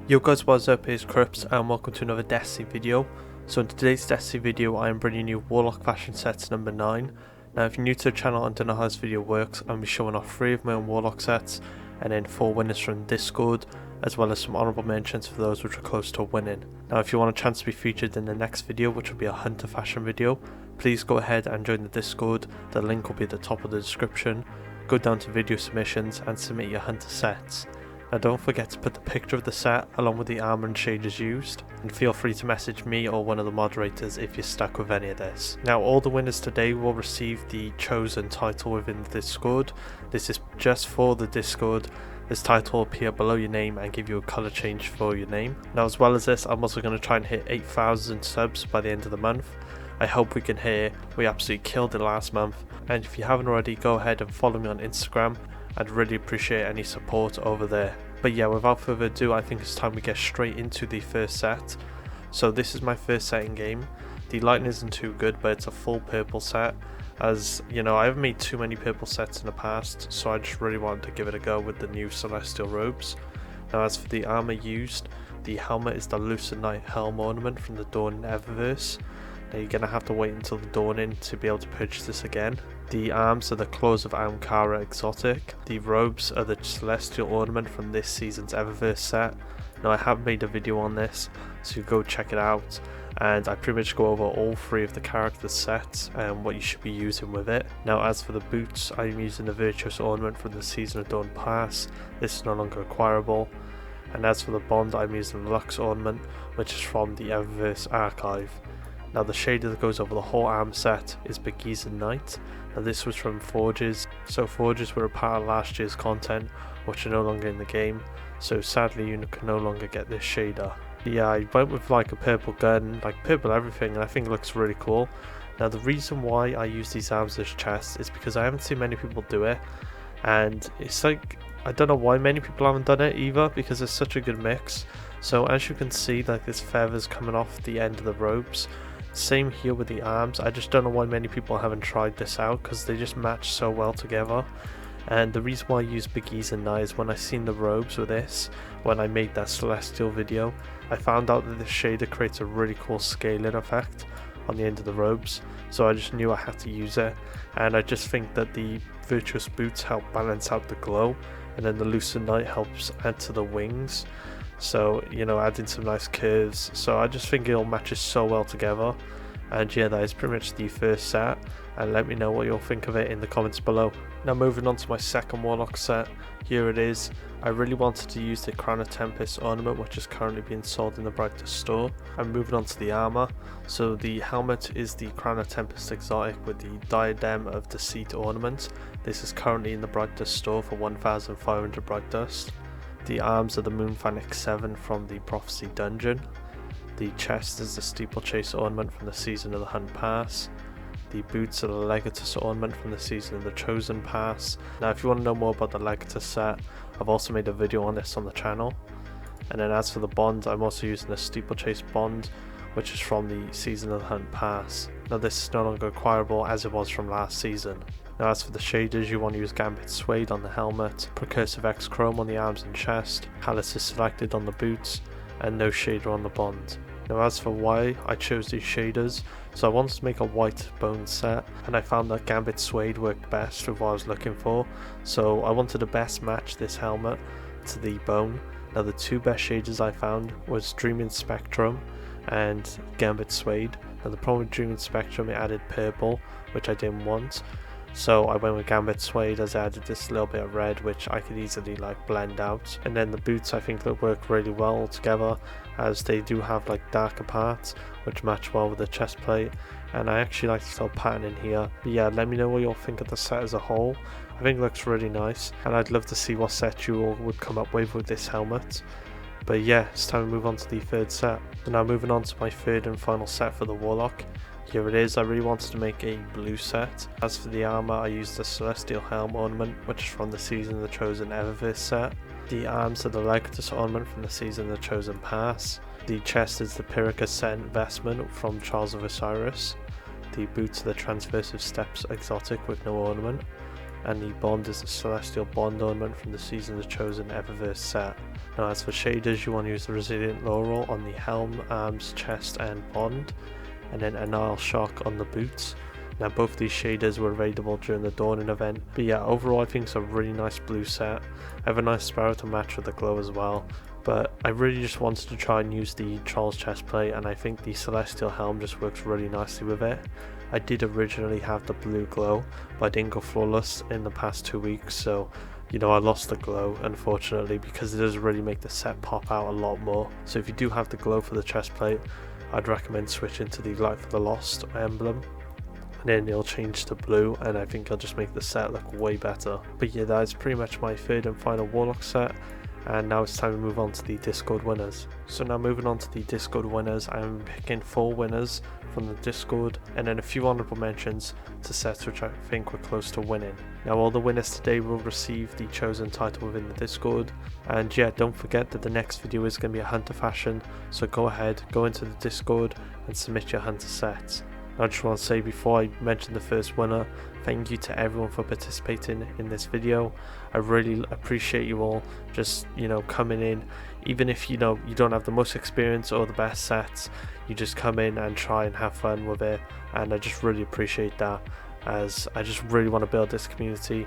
Yo guys, what's up, it's Krypz and welcome to another Destiny video. So in today's Destiny video I am bringing you Warlock fashion sets number 9. Now if you're new to the channel and don't know how this video works, I'm be showing off 3 of my own Warlock sets and then 4 winners from Discord, as well as some honourable mentions for those which are close to winning. Now if you want a chance to be featured in the next video, which will be a hunter fashion video, please go ahead and join the Discord. The link will be at the top of the description. Go down to video submissions and submit your hunter sets. Now don't forget to put the picture of the set along with the armor and shaders used, and feel free to message me or one of the moderators if you're stuck with any of this. Now all the winners today will receive the chosen title within the Discord. This is just for the Discord. This title will appear below your name and give you a colour change for your name. Now as well as this, I'm also going to try and hit 8,000 subs by the end of the month. I hope we can hit. We absolutely killed it last month, and if you haven't already, go ahead and follow me on Instagram. I'd really appreciate any support over there. But yeah, without further ado, I think it's time we get straight into the first set. So this is my first set in game. The lighting isn't too good, but it's a full purple set. As you know, I haven't made too many purple sets in the past, so I just really wanted to give it a go with the new celestial robes. Now as for the armor used, the helmet is the Lucent Helm ornament from the Dawn eververse. Now you're going to have to wait until the dawning to be able to purchase this again. The arms are the claws of ahamkara exotic. The robes are the celestial ornament from this season's eververse set. Now I have made a video on this, so you go check it out, and I pretty much go over all 3 of the character sets and what you should be using with it. Now as for the boots, I'm using the Virtuous ornament from the Season of Dawn pass. This is no longer acquirable. And as for the bond, I'm using the Luxe ornament, which is from the eververse archive. Now the shader that goes over the whole arm set is Berguisan Knight. Now this was from Forges, so Forges were a part of last year's content, which are no longer in the game, so sadly you can no longer get this shader. Yeah, I went with like a purple gun, like purple everything, and I think it looks really cool. Now the reason why I use these arms as chests is because I haven't seen many people do it, and it's like, I don't know why many people haven't done it either, because it's such a good mix. So as you can see, like this feathers coming off the end of the robes. Same here with the arms. I just don't know why many people haven't tried this out, because they just match so well together. And the reason why I use Berguisan Knight is when I seen the robes with this, when I made that celestial video, I found out that this shader creates a really cool scaling effect on the end of the robes, so I just knew I had to use it. And I just think that the Virtuous boots help balance out the glow, and then the Lucent Knight helps add to the wings, so you know, adding some nice curves. So I just think it all matches so well together. And yeah, that is pretty much the first set, and let me know what you'll think of it in the comments below. Now moving on to my second Warlock set, here it is. I really wanted to use the Tempests ornament, which is currently being sold in the Precursor store. I'm moving on to the armor. So the helmet is the Tempest exotic with the Diadem of Deceit ornament. This is currently in the Precursor store for 1,500 bright dust. The arms are the Moonfang X7 from the Prophecy dungeon. The chest is the Steeplechase ornament from the Season of the Hunt pass. The boots are the Legatus ornament from the Season of the Chosen pass. Now if you want to know more about the Legatus set, I've also made a video on this on the channel. And then as for the bond, I'm also using the Steeplechase bond, which is from the Season of the Hunt pass. Now this is no longer acquirable as it was from last season. Now as for the shaders, you want to use Gambit Suede on the helmet, Precursor X Chrome on the arms and chest, Hallis is selected on the boots, and no shader on the bond. Now as for why I chose these shaders, so I wanted to make a white bone set, and I found that Gambit Suede worked best with what I was looking for, so I wanted to best match this helmet to the bone. Now the 2 best shaders I found was Dreaming Spectrum and Gambit Suede. Now the problem with Dreaming Spectrum, it added purple, which I didn't want. So I went with Gambit Suede as I added this little bit of red, which I could easily like blend out. And then the boots I think that work really well together, as they do have like darker parts which match well with the chest plate. And I actually like the little pattern in here. But yeah, let me know what you'll think of the set as a whole. I think it looks really nice, and I'd love to see what set you all would come up with this helmet. But yeah, it's time to move on to the third set. And now moving on to my third and final set for the Warlock. Here it is. I really wanted to make a blue set. As for the armor, I used the Celestial Helm ornament, which is from the Season of the Chosen eververse set. The arms are the Legatus ornament from the Season of the Chosen pass. The chest is the Precursor vestment from Trials of Osiris. The boots are the Transversive Steps exotic with no ornament. and the bond is the Celestial Bond ornament from the Season of the Chosen Eververse set. Now as for shaders, you want to use the Resilient Laurel on the helm, arms, chest and bond, and then a Nile Shark on the boots. Now both these shaders were available during the Dawning event, but yeah, overall I think it's a really nice blue set. I have a nice sparrow to match with the glow as well, but I really just wanted to try and use the Troll's chestplate, and I think the Celestial Helm just works really nicely with it. I did originally have the blue glow, but I didn't go flawless in the past 2 weeks, so you know, I lost the glow unfortunately, because it does really make the set pop out a lot more. So if you do have the glow for the chestplate, I'd recommend switching to the Light for the Lost emblem. Then it'll change to blue, and I think it'll just make the set look way better. But yeah, that is pretty much my third and final Warlock set, and now it's time to move on to the Discord winners. So now moving on to the Discord winners, I'm picking 4 winners from the Discord, and then a few honorable mentions to sets which I think were close to winning. Now all the winners today will receive the chosen title within the Discord, and yeah, don't forget that the next video is going to be a hunter fashion, so go ahead, go into the Discord and submit your hunter sets. I just want to say before I mention the first winner, thank you to everyone for participating in this video. I really appreciate you all just, you know, coming in, even if you know you don't have the most experience or the best sets, you just come in and try and have fun with it, and I just really appreciate that, as I just really want to build this community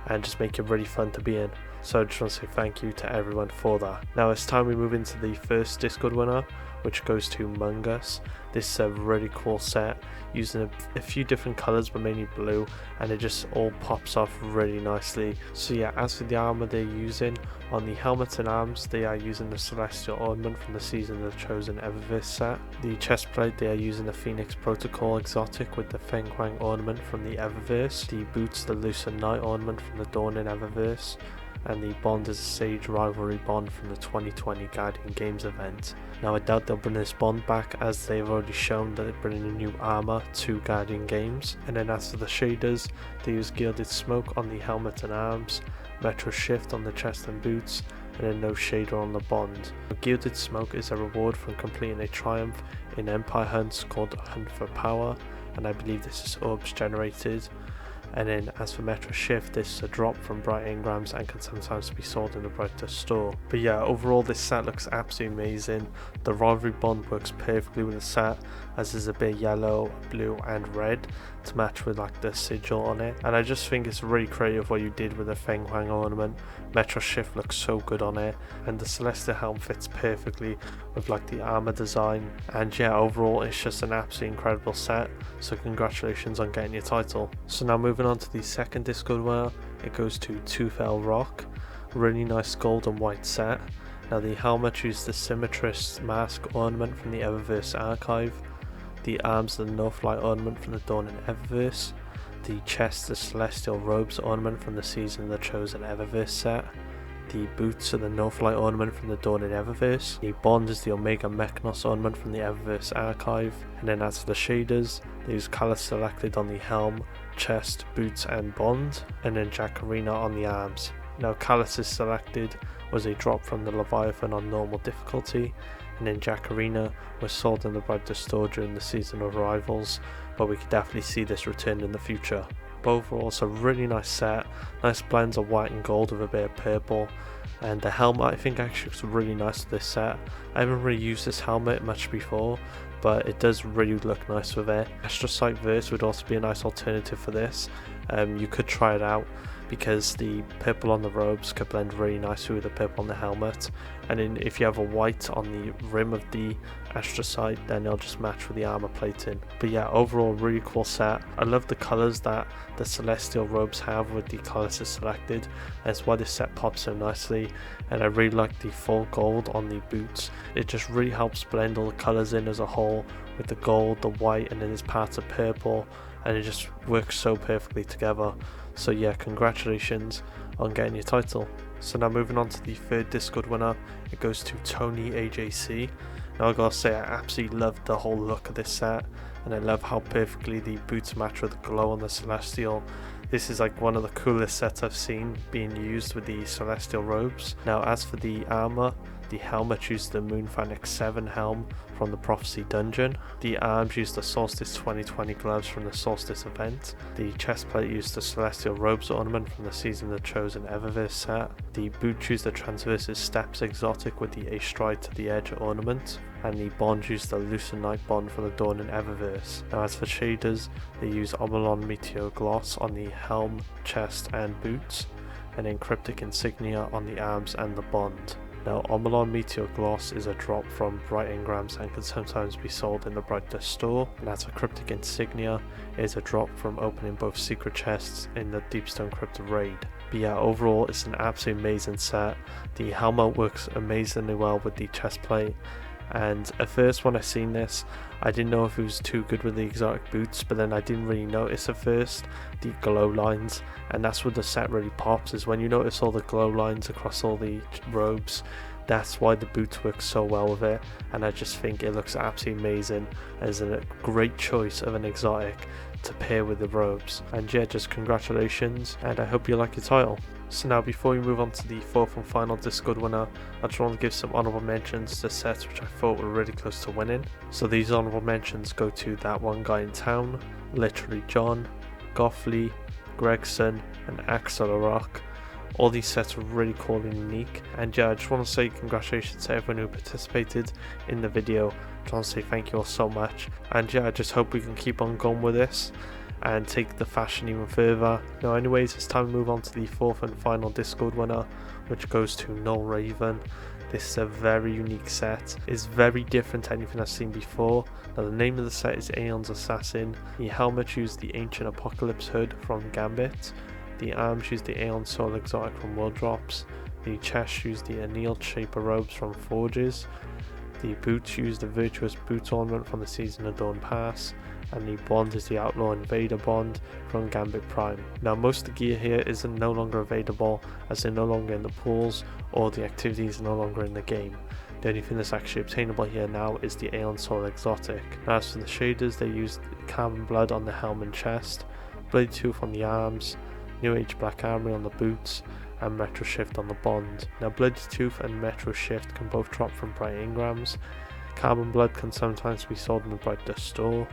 and just make it really fun to be in. So I just want to say thank you to everyone for that. Now it's time we move into the first Discord winner, which goes to Mungus. This is a really cool set using a few different colours but mainly blue, and it just all pops off really nicely. So yeah, as for the armour they're using, on the helmet and arms they are using the Celestial Ornament from the Season of the Chosen Eververse set. The chestplate they are using the Phoenix Protocol exotic with the Feng Huang ornament from the Eververse. The boots the Lucent Knight ornament from the Dawning Eververse, and the bond is a Sage Rivalry bond from the 2020 Guardian Games event. Now I doubt they'll bring this bond back, as they've already shown that they're bringing a new armour to Guardian Games. And then as for the shaders, they use Gilded Smoke on the helmet and arms, Metro Shift on the chest and boots, and then no shader on the bond. Gilded Smoke is a reward from completing a triumph in Empire Hunts called Hunt for Power, and I believe this is orbs generated. And then as for Metro Shift, this is a drop from Bright Engrams and can sometimes be sold in the Brighter store. But yeah, overall this set looks absolutely amazing. The Rivalry bond works perfectly with the set, as there's a bit yellow, blue and red to match with like the sigil on it. And I just think it's really creative what you did with the Feng Huang ornament. Metro Shift looks so good on it, and the Celestial Helm fits perfectly with like the armor design. And yeah, overall it's just an absolutely incredible set, so congratulations on getting your title. So now moving on to the second Discord winner, it goes to Toothlrock. Really nice gold and white set. Now the helmet uses the Symmetrist mask ornament from the Eververse archive, the arms the Northlight ornament from the Dawning Eververse, the chest the Celestial Robes ornament from the Season of the Chosen Eververse set, the boots are the Northlight ornament from the Dawning Eververse, the bond is the Omega Mechnos ornament from the Eververse archive, and then as for the shaders, they use colours selected on the helm, chest, boots and bond, and then Jacarina on the arms. Now Callus' selected was a drop from the Leviathan on normal difficulty, and then Jacarina was sold in the Brighter store during the Season of Rivals, but we could definitely see this return in the future. But overall it's a really nice set, nice blends of white and gold with a bit of purple, and the helmet I think actually looks really nice with this set. I haven't really used this helmet much before, but it does really look nice with it. Astrocyte Verse would also be a nice alternative for this. You could try it out, because the purple on the robes could blend really nicely with the purple on the helmet, and then if you have a white on the rim of the astrocyte, then it'll just match with the armor plating. But yeah, overall really cool set. I love the colors that the Celestial Robes have with the colors selected, that's why this set pops so nicely. And I really like the full gold on the boots. It just really helps blend all the colors in as a whole, with the gold, the white, and then there's parts of purple, and it just works so perfectly together. So yeah, congratulations on getting your title. So now moving on to the third Discord winner, it goes to Tony AJC. Now I gotta say, I absolutely love the whole look of this set, and I love how perfectly the boots match with the glow on the Celestial. This is like one of the coolest sets I've seen being used with the Celestial Robes. Now as for the armor, The helmet used the Moonfang X7 helm from the Prophecy dungeon. The arms used the Solstice 2020 gloves from the Solstice event. The chestplate used the Celestial Robes ornament from the Season of the Chosen eververse set. The boots used the Transverse's Steps exotic with the A Stride to the Edge ornament. And the bond used the Lucent Night bond from the Dawn and eververse. Now as for shaders, they use Omolon Meteor Gloss on the helm, chest and boots, and then Cryptic Insignia on the arms and the bond. Now Omolon Meteor Gloss is a drop from Bright Engrams and can sometimes be sold in the Brightness store, and as for Cryptic Insignia, it is a drop from opening both secret chests in the Deepstone Crypt raid. But yeah, overall it's an absolutely amazing set. The helmet works amazingly well with the chestplate, and at first when I seen this I didn't know if it was too good with the exotic boots, but then I didn't really notice at first the glow lines, and that's where the set really pops, is when you notice all the glow lines across all the robes. That's why the boots work so well with it, and I just think it looks absolutely amazing as a great choice of an exotic to pair with the robes. And yeah, just congratulations, and I hope you like your title. So now before we move on to the fourth and final Discord winner, I just want to give some honourable mentions to sets which I thought were really close to winning. So these honourable mentions go to That One Guy in Town, Literally John, Goffley, Gregson and Toothlrock. All these sets were really cool and unique, and yeah, I just want to say congratulations to everyone who participated in the video. I just want to say thank you all so much, and yeah, I just hope we can keep on going with this and take the fashion even further. Now anyways, it's time to move on to the fourth and final Discord winner, which goes to Null Raven. This is a very unique set. It's very different to anything I've seen before. Now the name of the set is Aeon's Assassin. The helmet used the Ancient Apocalypse hood from Gambit. The arms used the Aeon Soul exotic from World Drops. The chest used the Annealed Shaper robes from Forges. The boots used the Virtuous boots ornament from the Season of Dawn pass. And the bond is the Outlaw Invader bond from Gambit Prime. Now most of the gear here is no longer available, as they're no longer in the pools or the activities are no longer in the game. The only thing that's actually obtainable here now is the Aeon Soul exotic. Now as for the shaders, they used Carbon Blood on the helm and chest, Blade Tooth on the arms, New Age Black Armory on the boots, and Metro Shift on the bond. Now Bloody Tooth and Metro Shift can both drop from Bright Engrams. Carbon Blood can sometimes be sold in the Bright Dust store,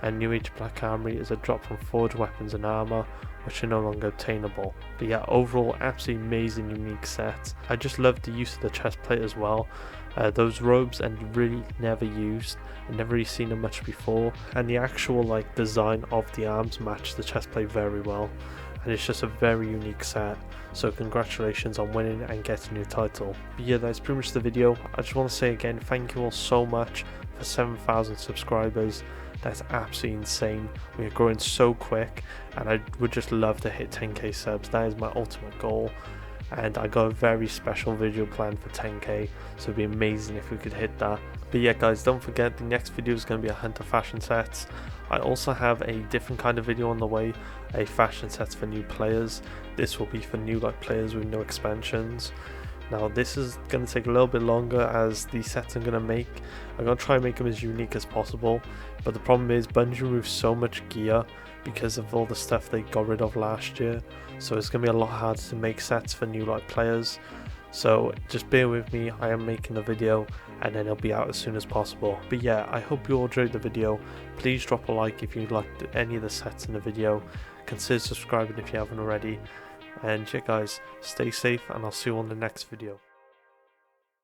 and New Age Black Armory is a drop from Forged Weapons and Armour, which are no longer obtainable. But yeah, overall absolutely amazing unique set. I just love the use of the chest plate as well. Those robes are really never used. I've never really seen them much before, and the actual like design of the arms match the chest plate very well, and it's just a very unique set. So congratulations on winning and getting your title. But yeah, that's pretty much the video. I just want to say again, thank you all so much for 7,000 subscribers. That's absolutely insane. We are growing so quick, and I would just love to hit 10k subs. That is my ultimate goal, and I got a very special video planned for 10k, so it'd be amazing if we could hit that. But yeah guys, don't forget the next video is going to be a Hunter fashion sets. I also have a different kind of video on the way, a fashion sets for new players. This will be for new players with no expansions. Now this is going to take a little bit longer, as the sets I'm going to make, I'm going to try and make them as unique as possible, but the problem is Bungie removed so much gear because of all the stuff they got rid of last year, so it's going to be a lot harder to make sets for new players. So just bear with me, I am making the video and then it'll be out as soon as possible. But yeah, I hope you all enjoyed the video. Please drop a like if you liked any of the sets in the video. Consider subscribing if you haven't already. And yeah guys, stay safe and I'll see you on the next video.